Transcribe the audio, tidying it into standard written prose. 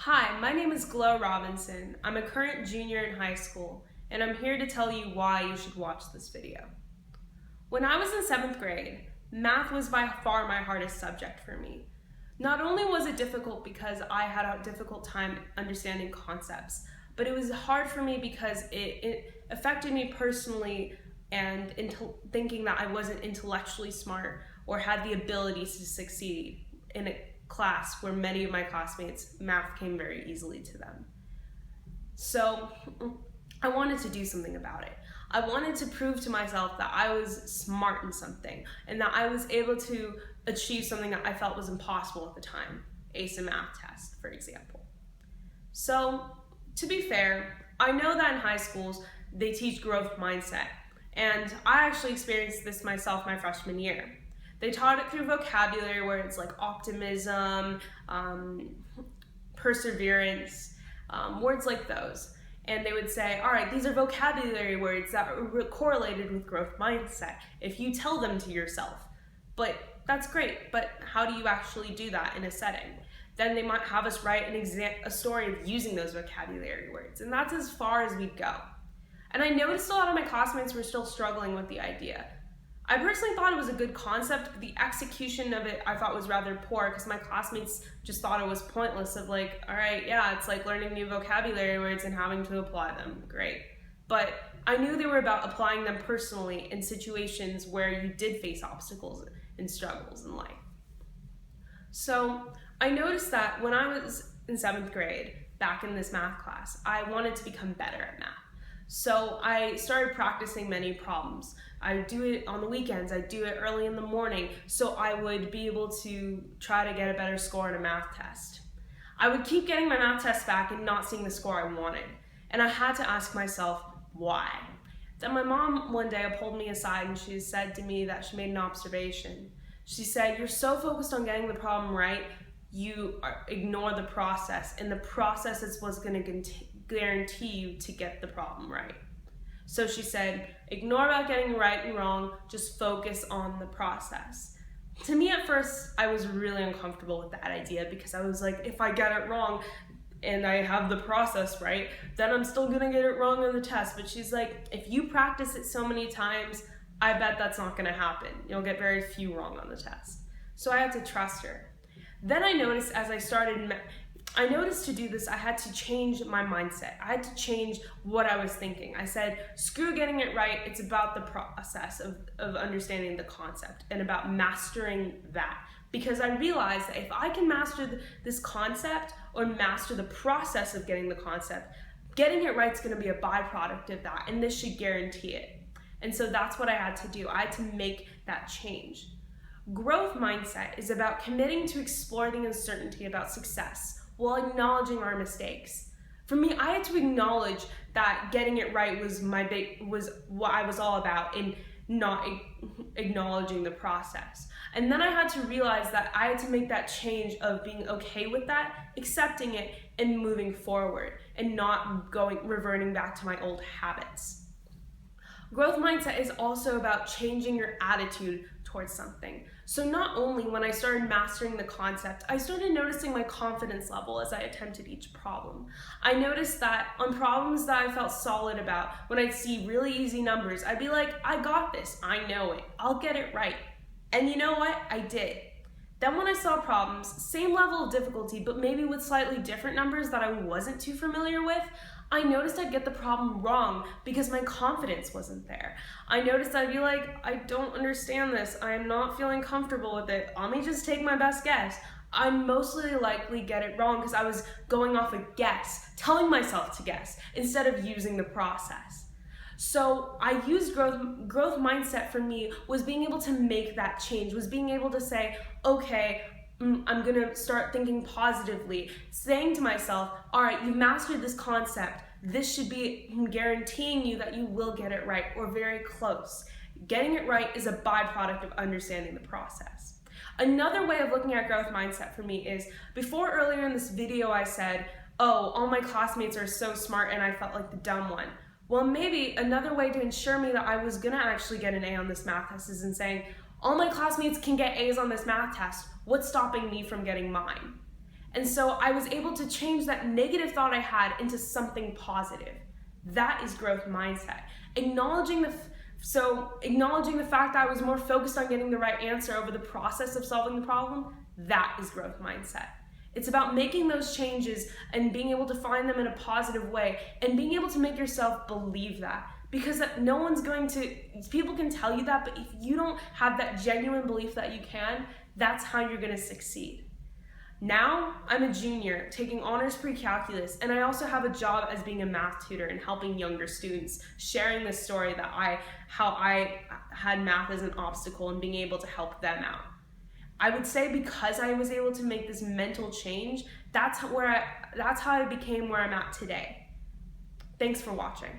Hi, my name is Glow Robinson. I'm a current junior in high school, and I'm here to tell you why you should watch this video. When I was in 7th grade, math was by far my hardest subject for me. Not only was it difficult because I had a difficult time understanding concepts, but it was hard for me because it affected me personally and into thinking that I wasn't intellectually smart or had the ability to succeed in a class where many of my classmates, math came very easily to them. So I wanted to do something about it. I wanted to prove to myself that I was smart in something and that I was able to achieve something that I felt was impossible at the time, ace a math test, for example. So to be fair, I know that in high schools they teach growth mindset, and I actually experienced this myself my freshman year. They taught it through vocabulary where it's like optimism, perseverance, words like those. And they would say, all right, these are vocabulary words that are correlated with growth mindset if you tell them to yourself. But that's great, but how do you actually do that in a setting? Then they might have us write a story of using those vocabulary words, and that's as far as we'd go. And I noticed a lot of my classmates were still struggling with the idea. I personally thought it was a good concept, but the execution of it I thought was rather poor because my classmates just thought it was pointless of like, all right, yeah, it's like learning new vocabulary words and having to apply them, great. But I knew they were about applying them personally in situations where you did face obstacles and struggles in life. So I noticed that when I was in 7th grade, back in this math class, I wanted to become better at math. So I started practicing many problems. I do it on the weekends, I do it early in the morning, so I would be able to try to get a better score in a math test. I would keep getting my math test back and not seeing the score I wanted. And I had to ask myself, why? Then my mom one day pulled me aside and she said to me that she made an observation. She said, you're so focused on getting the problem right, you ignore the process, and the process is what's going to guarantee you to get the problem right. So she said, ignore about getting right and wrong, just focus on the process. To me at first, I was really uncomfortable with that idea because I was like, if I get it wrong and I have the process right, then I'm still gonna get it wrong on the test. But she's like, if you practice it so many times, I bet that's not gonna happen. You'll get very few wrong on the test. So I had to trust her. Then I noticed I noticed to do this, I had to change my mindset. I had to change what I was thinking. I said, screw getting it right, it's about the process of understanding the concept and about mastering that. Because I realized that if I can master this concept or master the process of getting the concept, getting it right is gonna be a byproduct of that, and this should guarantee it. And so that's what I had to do. I had to make that change. Growth mindset is about committing to exploring the uncertainty about success while acknowledging our mistakes. For me, I had to acknowledge that getting it right was what I was all about, and not acknowledging the process. And then I had to realize that I had to make that change of being okay with that, accepting it, and moving forward, and not reverting back to my old habits. Growth mindset is also about changing your attitude towards something. So not only when I started mastering the concept, I started noticing my confidence level as I attempted each problem. I noticed that on problems that I felt solid about, when I'd see really easy numbers, I'd be like, I got this, I know it, I'll get it right. And you know what? I did. Then when I saw problems, same level of difficulty, but maybe with slightly different numbers that I wasn't too familiar with, I noticed I'd get the problem wrong because my confidence wasn't there. I noticed I'd be like, I don't understand this. I am not feeling comfortable with it. Let me just take my best guess. I mostly likely get it wrong because I was going off a guess, telling myself to guess, instead of using the process. So I used growth mindset for me was being able to make that change, was being able to say, okay, I'm gonna start thinking positively, saying to myself, all right, you've mastered this concept. This should be guaranteeing you that you will get it right or very close. Getting it right is a byproduct of understanding the process. Another way of looking at growth mindset for me is, before earlier in this video I said, oh, all my classmates are so smart and I felt like the dumb one. Well, maybe another way to ensure me that I was gonna actually get an A on this math test is in saying, all my classmates can get A's on this math test. What's stopping me from getting mine? And so I was able to change that negative thought I had into something positive. That is growth mindset. Acknowledging the fact that I was more focused on getting the right answer over the process of solving the problem, that is growth mindset. It's about making those changes and being able to find them in a positive way and being able to make yourself believe that. Because no one's going to, people can tell you that, but if you don't have that genuine belief that you can, that's how you're going to succeed. Now, I'm a junior taking honors pre-calculus, and I also have a job as being a math tutor and helping younger students, sharing the story that how I had math as an obstacle and being able to help them out. I would say because I was able to make this mental change, that's how I became where I'm at today. Thanks for watching.